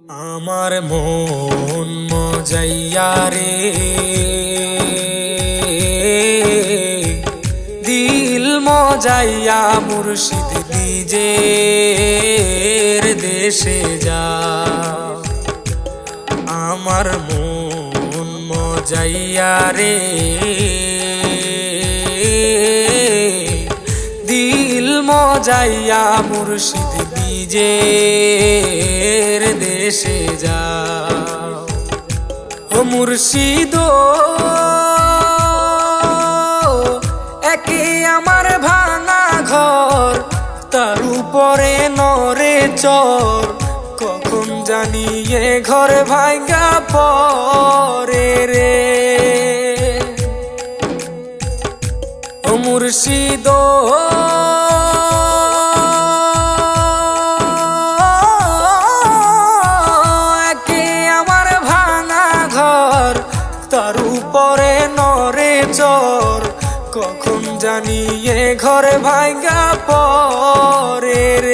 আমার মন মজাইয়া রে, দিল মজাইয়া মুর্শিদ নিজের দেশে যা। আমার মন মজাইয়া রে, দিল মজাইয়া মুর্শিদ নিজের দেশে যা। ও মুর্শিদ একে আমার ভাঙা ঘর, তার উপরে নরে চর, কখন জানিয়ে ঘর ভাঙ্গা পরে রে। ও মুর্শিদ একে আমার ভাঙা ঘর, তার উপরে নরে চর, কখন জানিয়ে ঘর ভাঙ্গা পরে রে।